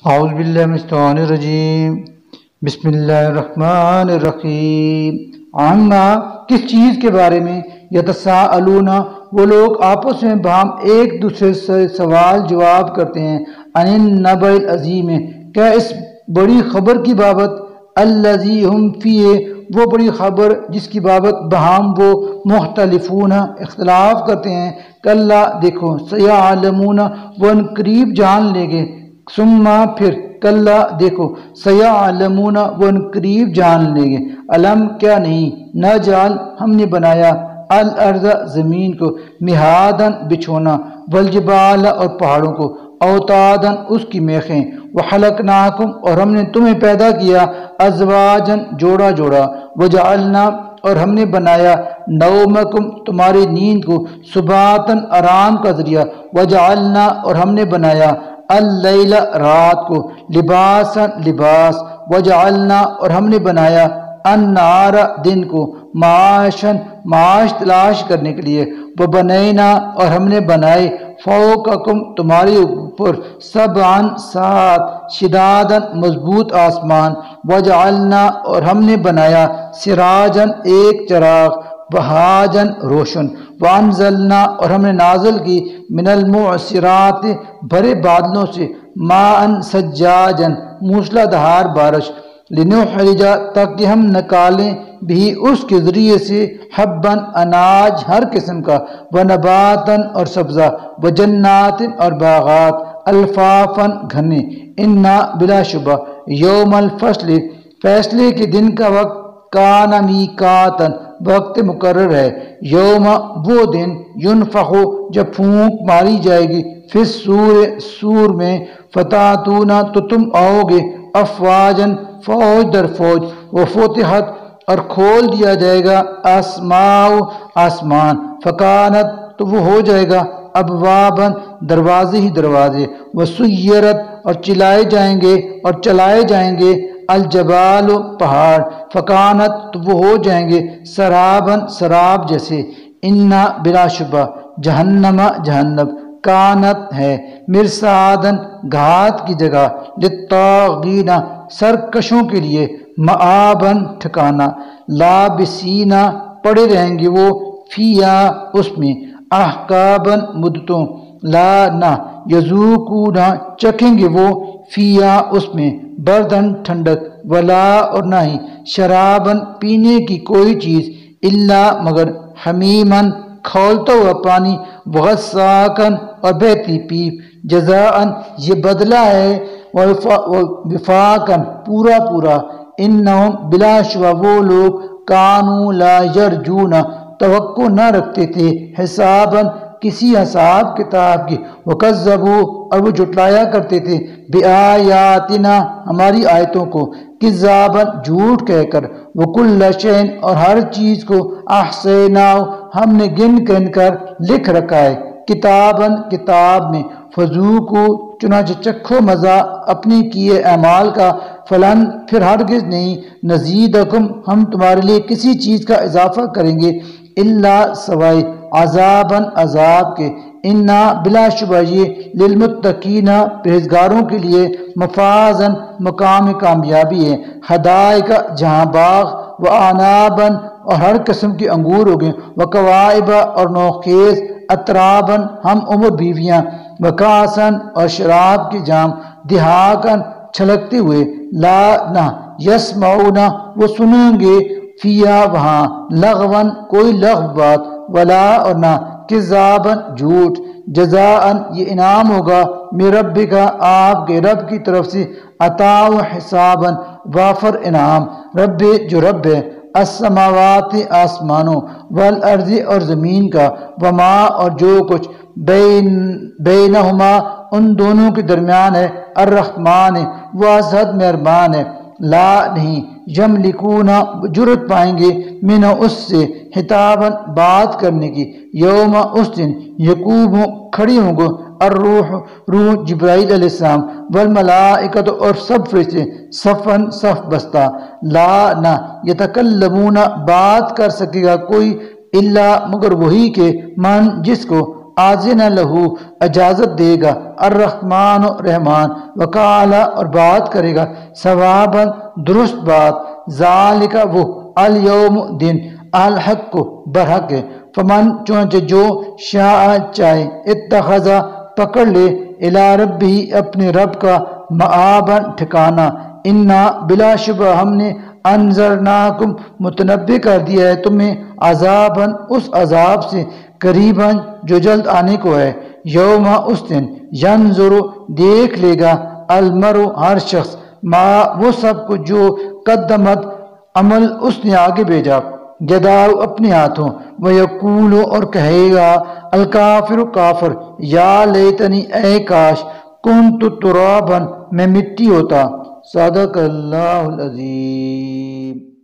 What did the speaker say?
اعوذ باللہ من الشیطان الرجیم بسم اللہ الرحمن الرحیم عما کس چیز کے بارے میں یتساءلون وہ لوگ آپس میں باہم ایک دوسرے سے سوال جواب کرتے ہیں عن النبأ العظیم کیا اس بڑی خبر کی بابت الذی ہم فیہ وہ بڑی خبر جس کی بابت بہم وہ مختلفون اختلاف کرتے ہیں کلا دیکھو سیعلمون وہ ان قریب جان لیں گے ثم پھر کلا دیکھو سیعلمون وہ ان قریب جان لیں گے علم کیا نہیں نجعل ہم نے بنایا الارض زمین کو مہادن بچھونا والجبال اور پہاڑوں کو اوتادن اس کی میخیں وحلقناکم اور ہم نے تمہیں پیدا کیا ازواجن جوڑا جوڑا وجعلنا اور ہم نے بنایا نومکم تمہاری نیند کو سباتن آرام کا ذریعہ وجعلنا اور ہم نے بنایا اللیل رات کو لباسا لباس وجعلنا اور ہم نے بنایا النہار دن کو معاشن معاش تلاش کرنے کے لیے وبنینا اور ہم نے بنائے فوقکم تمہارے اوپر سبعن سات شدادن مضبوط آسمان وجعلنا اور ہم نے بنایا سراجن ایک چراغ وہاجن روشن وانزلنا اور ہم نے نازل کی من المعصرات بھرے بادلوں سے ماء سجاجن موسلا دھار بارش لنخرج تاکہ ہم نکالیں بھی اس کے ذریعے سے حبن اناج ہر قسم کا ونباتن اور سبزہ وجنات اور باغات الفافن گھنے انا بلا شبہ یوم الفصل فیصلے کے دن کا وقت کان میقاتن وقت مقرر ہے یوم وہ دن ینفخو جب پھونک ماری جائے گی پھر سور میں فتاتونا تو تم آؤ گے افواجن فوج در فوج وفتحت اور کھول دیا جائے گا آسمان فکانت تو وہ ہو جائے گا ابوابن دروازے ہی دروازے وسیرت اور چلائے جائیں گے الجبال پہاڑ فکانت تو وہ ہو جائیں گے سرابن سراب جیسے انا بلا شبہ جہنم جہنم کانت ہے مرصادن گھات کی جگہ للطاغین سرکشوں کے لیے مآبن ٹھکانا لابسینا پڑے رہیں گے وہ فیا اس میں احقابن مدتوں لا نہ یذوقونا چکھیں گے وہ فیا اس میں بردن ٹھنڈک ولا اور نہ ہی شرابن پینے کی کوئی چیز الا مگر حمیمن کھولتا ہوا پانی وغساکن اور بہتی پیپ جزاءن یہ بدلہ ہے وفاقن پورا پورا انہم بلا شبہ وہ لوگ کانوا لا یرجون توقع نہ رکھتے تھے حسابن کسی حساب کتاب کی وکذبوا اور وہ جھٹلایا کرتے تھے بآیاتنا ہماری آیتوں کو کذابن جھوٹ کہہ کر وکل شیء اور ہر چیز کو احصیناہ ہم نے گن کر لکھ رکھا ہے کتابن کتاب میں فذوقوا چنانچہ چکھو مزہ اپنے کیے اعمال کا فلن پھر ہرگز نہیں نزیدکم ہم تمہارے لیے کسی چیز کا اضافہ کریں گے الا سوائے عذابن عذاب کے انا بلا شبہ یہ للمتقین پرہیزگاروں کے لیے مفازن مقام کامیابی ہے حدائق جہاں باغ وعنابن اور ہر قسم کے انگور ہو گئے وکوائب اور نوخیز اترابن ہم عمر بیویاں وکاسن اور شراب کے جام دہاکن چھلکتے ہوئے لا نہ یسمعون وہ سنیں گے فیا وہاں لغون کوئی لغو بات ولا اور نہ کذابن جھوٹ جزاءن یہ انعام ہوگا من ربک آپ کے رب کی طرف سے عطا و حسابن وافر انعام رب جو رب ہے السماوات آسمانوں والارض اور زمین کا وما اور جو کچھ بینہما ان دونوں کے درمیان ہے الرحمن واسعت مہربان ہے لا نہیں یملکون جرت پائیں گے من اس سے خطابن بات کرنے کی یوم اس دن یقوم کھڑی ہوں گے روح جبرائیل علیہ السلام والملائکۃ اور سب فرشتے صفن صف بستہ لا نہ یتکلمون بات کر سکے گا کوئی الا مگر وہی کے من جس کو آذن لہو اجازت دے گا الرحمن رحمان وقالا اور بات کرے گا ثوابا درست بات ذالک وہ الیوم دن الحق کو برحق ہے فمن چونچہ جو شاء چاہے اتخذا پکڑ لے الی ربی اپنے رب کا مآبا ٹھکانہ انا بلا شبہ ہم نے انذرناکم متنبع کر دیا ہے تمہیں عذاباً اس عذاب سے قریباً جو جلد آنے کو ہے یوم اس دن ینظر دیکھ لے گا المرء ہر شخص ما وہ سب کچھ جو قدمت عمل اس نے آگے بھیجا یداؤ اپنے ہاتھوں ویقول اور کہے گا الکافر کافر یا لیتنی اے کاش کنت ترابا میں مٹی ہوتا صدق اللہ العظیم.